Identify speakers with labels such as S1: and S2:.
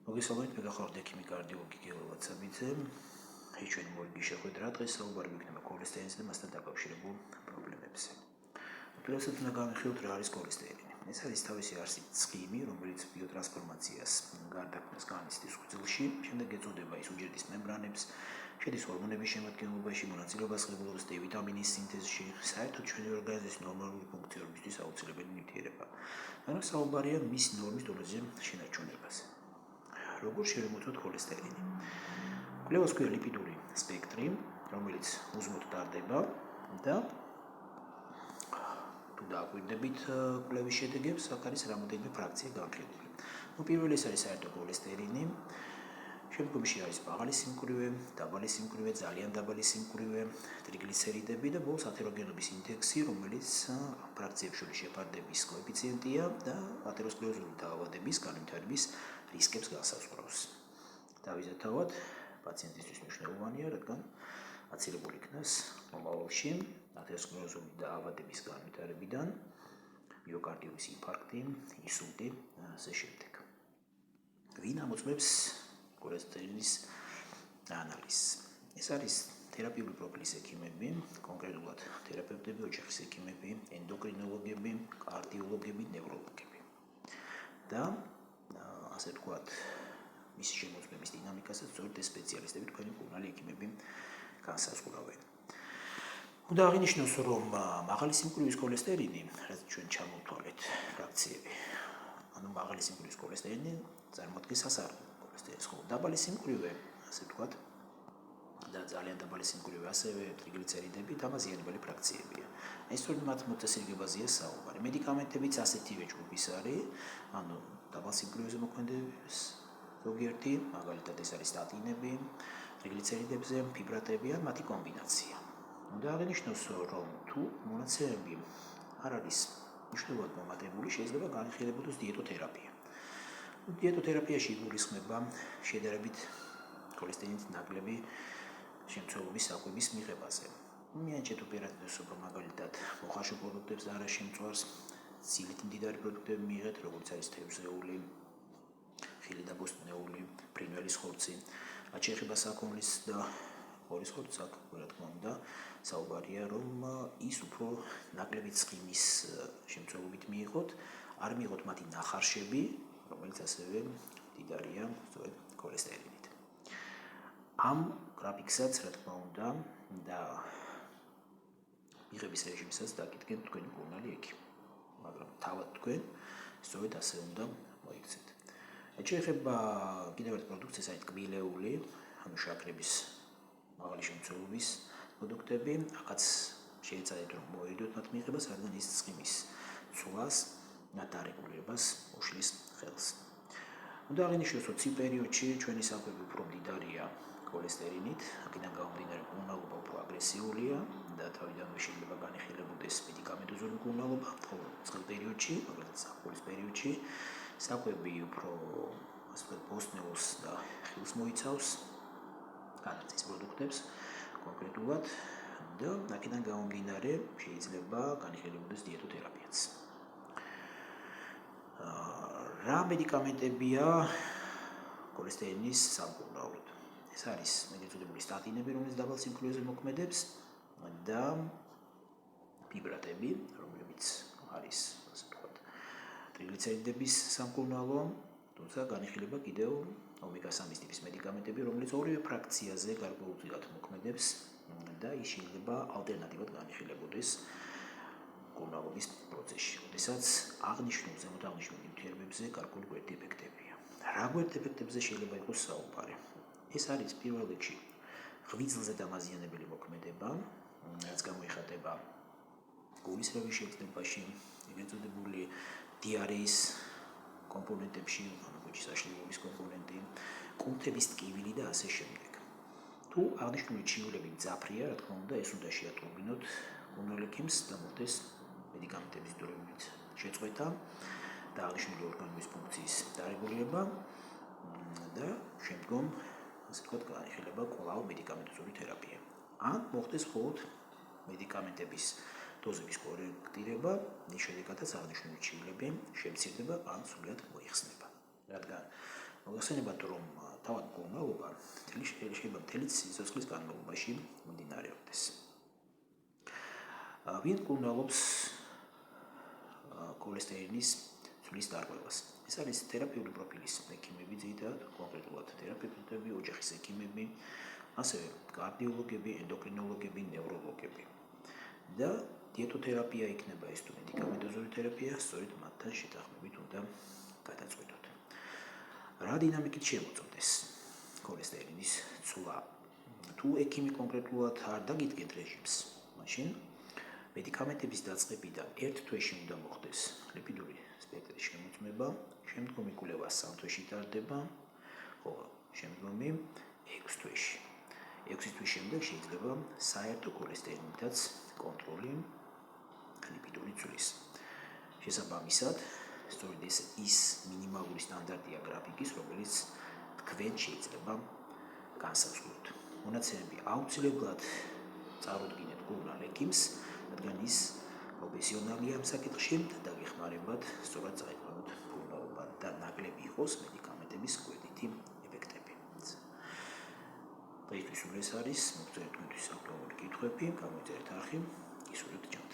S1: მოგესალმებით, მე გახლავთ ექიმი კარდიოლოგი გიორგი ვაცაბიძე. ჩვენი მორიგი შეხვედრა დღეს საუბარი გვექნება ქოლესტერინის და მასთან დაკავშირებულ პრობლემებზე. პირველად უნდა განვიხილოთ რა არის ქოლესტერინი. ეს არის თავისი არსით ცხიმი, რომელიც ბიოტრანსფორმაციას გარდაქმნას განიცდის ღვიძლში, შემდეგ ეწოდება ის უჯრედის მემბრანებს, შედის ჰორმონების შემადგენლობაში, მონაწილეობას ღებულობს D ვიტამინის სინთეზში, საერთოდ ჩვენი ორგანიზმის ნორმალური ფუნქციონირებისთვის აუცილებელი ნივთიერება. ანუ საუბარია მის ნორმის დონეზე შენარჩუნებაზე. როგორ შევემოწმოთ ქოლესტერინი? კვლევას ქვია ლიპიდური სპექტრი, რომელიც უზმოდ ტარდება და თუ დააკვირდებით კვლევის შედეგებს, აქ არის რამოდენიმე ფრაქცია განხილული. პირველი ეს არის საერთო ქოლესტერინი, შემდგომში არის მაღალი სიმკვრივე, დაბალი სიმკვრივე, ძალიან დაბალი სიმკვრივე, ტრიგლიცერიდები და ბოლოს ათეროგენობის ინდექსი, რომელიც ფრაქციებს შორის შეფარდების კოეფიციენტია და ათეროსკლეროზული დაავადების განვითარების რისკებს განსაზღვრავს. თავისთავად პაციენტისთვის მნიშვნელოვანია, რადგან აცილებული იქნას მომავალში ათეროსკლეროზული დაავადების განვითარებიდან მიოკარდიtis ინფარქტი, ინსულტი და ასე შემდეგ. ვინ ამოწმებს ქოლესტერინის ანალიზს? ეს არის თერაპიული პროფილის ექიმები, კონკრეტულად თერაპევტები, ოჯახის ექიმები, ენდოკრინოლოგები, კარდიოლოგები, ნევროლოგები. და ასე ვთქვათ, მისი შემოწმების დინამიკასაც სწორედ ეს სპეციალისტები, თქვენი მკურნალი ექიმები განსაზღვრავენ. უნდა აღინიშნოს, რომ მაღალი სიმკვრივის ქოლესტერინი, რაც ჩვენ ჩამოვთვალეთ ფრაქციები, ანუ მაღალი სიმკვრივის ქოლესტერინი წარმოადგენს სასარგებლო ქოლესტერინს, ხოლო დაბალი სიმკვრივე, ასე ვთქვათ, და ძალიან დაბალი სიმკვრივე, ასევე ტრიგლიცერიდები დამაზიანებელი ფრაქციებია. ეს სწორედ მათ მოწესრიგებაზეა საუბარი. მედიკამენტებიც ასეთივე ჯგუფის არის, ანუ დაბალ სიმკვრივეზე მოქმედებს ზოგიერთი, მაგალითად ეს არის სტატინები, ტრიგლიცერიდებზე, ფიბრატები ან მათი კომბინაცია. უნდა აღინიშნოს, რომ თუ მონაცემები არ არის მნიშვნელოვნად მომატებული, შეიძლება განხილებოდეს დიეტოთერაპია. დიეტოთერაპიაში იგულისხმება შედარებით ქოლესტერინის ნაკლები შემცველობის საკვების მიღებაზე. მიაჩნიათ ოპერატიულობა, მაგალითად, მოხარშო პროდუქტებს და არა შემწვარს, ცილით მდიდარი პროდუქტები მიიღეთ, როგორც არის თევზეული, ხილი და ბოსტნეული, ფრინველის ხორცი, რაც შეეხება საქონლის და ღორის ხორცს, აქ რა თქმა უნდა, საუბარია, რომ ის უფრო ნაკლები ცხიმის შემცველობით მიიღოთ, არ მიიღოთ მათი ნახარშები, რომელიც ასევე მდიდარია სწორედ ქოლესტერინით. ამ გრაფიკსაც, რა თქმა უნდა, და მიღების რეჟიმსაც დაკიდგენ თქვენი მკურნალი ექიმი, მაგრამ თავად თქვენ სწორედ ასე უნდა მოიქცეთ. შეეხება კიდევ ერთ პროდუქტს, ეს არის ტკბილეული, ანუ შაქრების მაღალი შემცველობის პროდუქტები, აქაც შეეცადეთ რომ მოედოთ მათ მიღებას, რადგან ის ცხიმის ცვლას და დარეგულირებას უშლის ხელს. უნდა აღინიშნოს, რომ ცივ პერიოდში ჩვენი საკვები უფრო მდიდარია ქოლესტერინით, აქედან გამომდინარე მკურნალობა უფრო აგრესიულია და თავიდანვე შეიძლება განიხილებოდეს მედიკამენტოზური მკურნალობა, ხოლო ცხელ პერიოდში, მაგალითად ზაფხულის პერიოდში, საკვები უფრო ასე ვთქვათ, ბოსტნეულს და ხილს მოიცავს, განარწის პროდუქტებს კონკრეტულად და აქედან გამომდინარე შეიძლება განიხილებოდეს დიეტოთერაპიაც. რა მედიკამენტებია ქოლესტერინის სამკურნალოდ? ეს არის მედიცინური სტატინები, რომელიც დაბალ სიმკვრივეზე მოქმედებს და ფიბრატები, რომლებიც არის, ასე ვთქვათ, ტრიგლიცერიდების სამკურნალო, თუმცა განიხილება კიდევ ომეგა-3 ტიპის მედიკამენტები, რომელიც ორივე ფრაქციაზე გარკვეულწილად მოქმედებს და ის შეიძლება ალტერნატიულად განიხილებოდეს მკურნალობის პროცესში, როდესაც აღნიშნულ ზემოთ აღნიშნულ ნივთიერებებზე გარკვეული გვერდი ეფექტებია. რა გვერდი ეფექტებზე შეიძლება იყოს საუბარი? ეს არის პირველ რიგში ღვიძლზე დამაზიანებელი მოქმედება, რაც გამოიხატება გულისრევის შეგრძნებაში, ეგრეთ წოდებული დიარეის კომპონენტებში, ანუ გუჭის აშლილობის კომპონენტი, კუნთების ტკივილი და ასე შემდეგ. თუ აღნიშნული ჩიულები მძაფრია, რა თქმა უნდა, ეს უნდა შეატყობინოთ მკურნალ ექიმს და მოხდეს მედიკამენტების დროებით შეწყვეტა და აღნიშნული ორგანიზმის ფუნქციის დარეგულირება და შემდგომ, ასე ვთქვათ, განიხილება კვლავ მედიკამენტოზური თერაპია. ან მოხდეს მხოლოდ მედიკამენტების დოზების კორექტირება, რის შედეგადაც აღნიშნული ჩივლები შემცირდება ან სრულად მოიხსნება. რადგან მოგახსენებათ, რომ თავად მკურნალობა შეიძლება მთელი სიცოცხლის განმავლობაში მიმდინარეობდეს. ვინ მკურნალობს ქოლესტერინის ცვლის დარღვევას? ეს არის თერაპიული პროფილის ექიმები, ძირითადად კონკრეტულად თერაპევტები, ოჯახის ექიმები, ასევე კარდიოლოგები, ენდოკრინოლოგები, ნევროლოგები. და დიეტოთერაპია იქნება ეს თუ მედიკამენტოზური თერაპია, სწორედ მათთან შეთანხმებით უნდა გადაწყვეტოთ. რა დინამიკით შემოწმდეს ქოლესტერინის ცვლა? თუ ექიმი კონკრეტულად არ დაგიდგენთ რეჟიმს, მაშინ მედიკამენტების დაწყებიდან 1 თვეში უნდა მოხდეს ლიპიდური სპექტრის შემოწმება, შემდგომი კვლევა 3 თვეში ტარდება, ხოლო შემდგომი 6 თვეში. 6 თვის შემდეგ შეიძლება საერთო ქოლესტერინითაც კონტროლი ლიპიდური ცვლის. შესაბამისად, სწორედ ეს ის მინიმალური სტანდარტია გრაფიკის, რომელიც თქვენ შეიძლება განსაზღვროთ. მონაცემები აუცილებლად წარუდგინეთ მკურნალ ექიმს, რადგან ის პროფესიონალია ამ საკითხში და დაგეხმარებათ სწორად წაიყვანოთ მკურნალობა და ნაკლები იყოს მედიკამენტების კვეთითი ეფექტები. დღეისთვის ეს არის მოგწერეთ თქვენთვის აქტუალური კითხვები, გამოიწერეთ არხი, ისურვებთ.